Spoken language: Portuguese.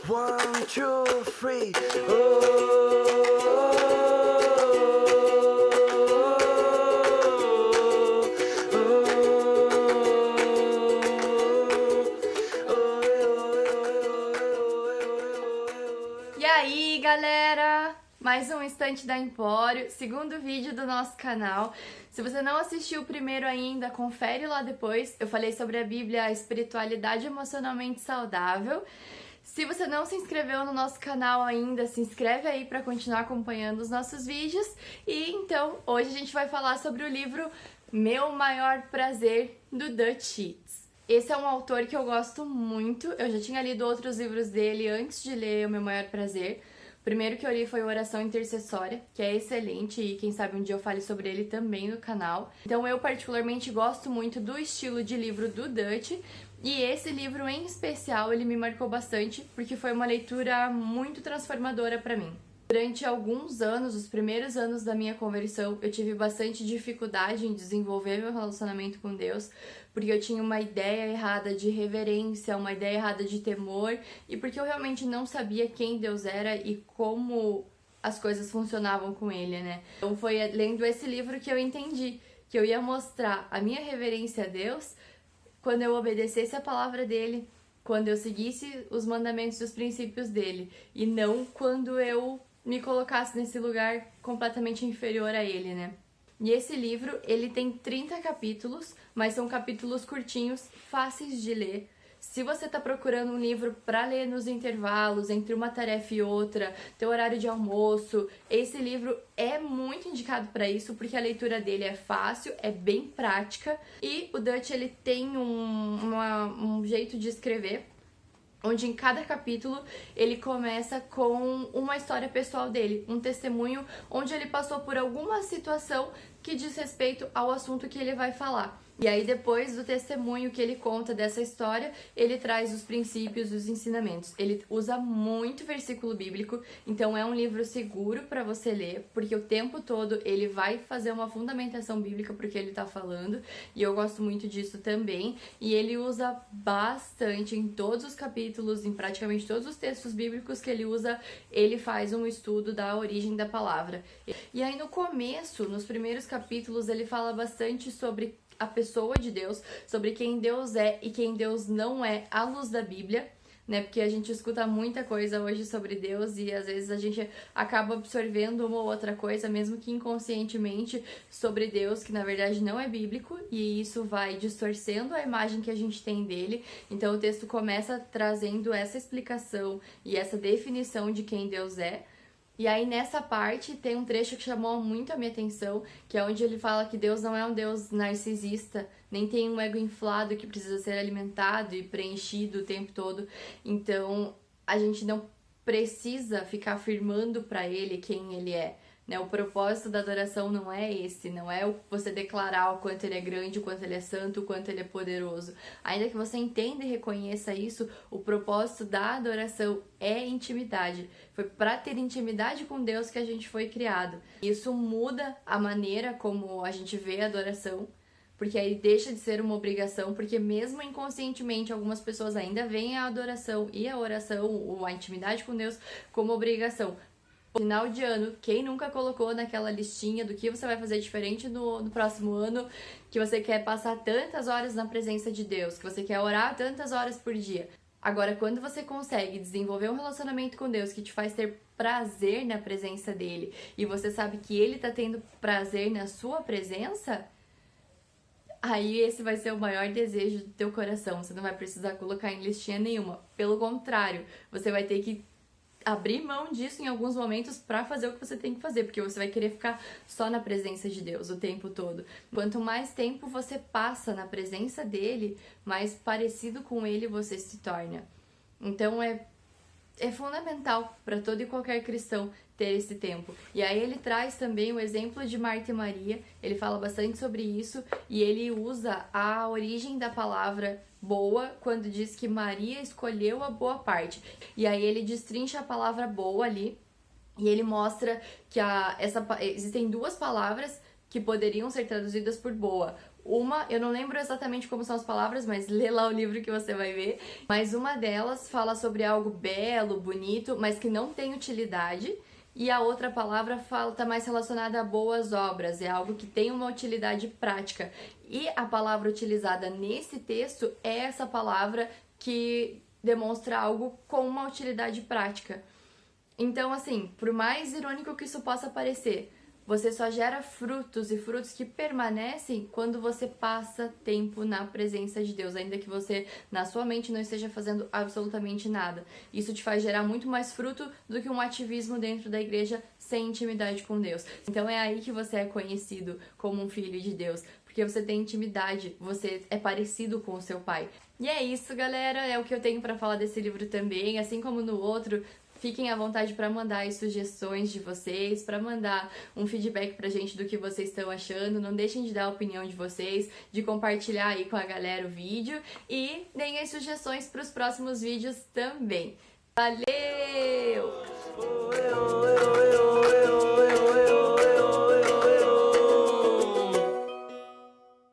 One, two, three. Oh. E aí, galera? Mais um Instante da Empório, segundo vídeo do nosso canal. Se você não assistiu o primeiro ainda, confere lá depois. Eu falei sobre a Bíblia, a espiritualidade emocionalmente saudável. Se você não se inscreveu no nosso canal ainda, se inscreve aí para continuar acompanhando os nossos vídeos. E então, hoje a gente vai falar sobre o livro Meu Maior Prazer, do Dutch Sheets. Esse é um autor que eu gosto muito, eu já tinha lido outros livros dele antes de ler O Meu Maior Prazer. O primeiro que eu li foi Oração Intercessória, que é excelente e quem sabe um dia eu fale sobre ele também no canal. Então eu particularmente gosto muito do estilo de livro do Dutch, e esse livro em especial ele me marcou bastante porque foi uma leitura muito transformadora para mim. Durante alguns anos, os primeiros anos da minha conversão, eu tive bastante dificuldade em desenvolver meu relacionamento com Deus, porque eu tinha uma ideia errada de reverência, uma ideia errada de temor, e porque eu realmente não sabia quem Deus era e como as coisas funcionavam com Ele, né? Então foi lendo esse livro que eu entendi que eu ia mostrar a minha reverência a Deus quando eu obedecesse a palavra dele, quando eu seguisse os mandamentos e os princípios dele, e não quando eu me colocasse nesse lugar completamente inferior a ele, né? E esse livro, ele tem 30 capítulos, mas são capítulos curtinhos, fáceis de ler. Se você tá procurando um livro para ler nos intervalos, entre uma tarefa e outra, teu horário de almoço, esse livro é muito indicado para isso, porque a leitura dele é fácil, é bem prática, e o Dutch, ele tem um jeito de escrever onde em cada capítulo ele começa com uma história pessoal dele, um testemunho onde ele passou por alguma situação que diz respeito ao assunto que ele vai falar. E aí depois do testemunho que ele conta dessa história, ele traz os princípios, os ensinamentos. Ele usa muito versículo bíblico, então é um livro seguro para você ler, porque o tempo todo ele vai fazer uma fundamentação bíblica porque ele tá falando, e eu gosto muito disso também. E ele usa bastante em todos os capítulos, em praticamente todos os textos bíblicos que ele usa, ele faz um estudo da origem da palavra. E aí no começo, nos primeiros capítulos, ele fala bastante sobre a pessoa de Deus, sobre quem Deus é e quem Deus não é à luz da Bíblia, né? Porque a gente escuta muita coisa hoje sobre Deus e às vezes a gente acaba absorvendo uma ou outra coisa, mesmo que inconscientemente, sobre Deus, que na verdade não é bíblico, e isso vai distorcendo a imagem que a gente tem dele. Então o texto começa trazendo essa explicação e essa definição de quem Deus é. E aí nessa parte tem um trecho que chamou muito a minha atenção, que é onde ele fala que Deus não é um Deus narcisista, nem tem um ego inflado que precisa ser alimentado e preenchido o tempo todo. Então a gente não precisa ficar afirmando para ele quem ele é, né? O propósito da adoração não é esse, não é você declarar o quanto ele é grande, o quanto ele é santo, o quanto ele é poderoso. Ainda que você entenda e reconheça isso, o propósito da adoração é intimidade. Foi para ter intimidade com Deus que a gente foi criado. Isso muda a maneira como a gente vê a adoração, porque aí deixa de ser uma obrigação, porque mesmo inconscientemente algumas pessoas ainda veem a adoração e a oração, ou a intimidade com Deus, como obrigação. Final de ano, quem nunca colocou naquela listinha do que você vai fazer diferente no próximo ano, que você quer passar tantas horas na presença de Deus, que você quer orar tantas horas por dia. Agora, quando você consegue desenvolver um relacionamento com Deus que te faz ter prazer na presença dele, e você sabe que ele tá tendo prazer na sua presença, aí esse vai ser o maior desejo do teu coração. Você não vai precisar colocar em listinha nenhuma. Pelo contrário, você vai ter que abrir mão disso em alguns momentos para fazer o que você tem que fazer, porque você vai querer ficar só na presença de Deus o tempo todo. Quanto mais tempo você passa na presença dele, mais parecido com ele você se torna. Então é fundamental para todo e qualquer cristão ter esse tempo. E aí ele traz também o exemplo de Marta e Maria, ele fala bastante sobre isso, e ele usa a origem da palavra boa quando diz que Maria escolheu a boa parte. E aí ele destrincha a palavra boa ali, e ele mostra que existem duas palavras que poderiam ser traduzidas por boa. Uma, eu não lembro exatamente como são as palavras, mas lê lá o livro que você vai ver. Mas uma delas fala sobre algo belo, bonito, mas que não tem utilidade. E a outra palavra tá mais relacionada a boas obras, é algo que tem uma utilidade prática. E a palavra utilizada nesse texto é essa palavra que demonstra algo com uma utilidade prática. Então, assim, por mais irônico que isso possa parecer, você só gera frutos e frutos que permanecem quando você passa tempo na presença de Deus, ainda que você, na sua mente, não esteja fazendo absolutamente nada. Isso te faz gerar muito mais fruto do que um ativismo dentro da igreja sem intimidade com Deus. Então é aí que você é conhecido como um filho de Deus, porque você tem intimidade, você é parecido com o seu pai. E é isso, galera, é o que eu tenho pra falar desse livro também, assim como no outro. Fiquem à vontade para mandar as sugestões de vocês, para mandar um feedback pra gente do que vocês estão achando. Não deixem de dar a opinião de vocês, de compartilhar aí com a galera o vídeo e deem as sugestões para os próximos vídeos também. Valeu!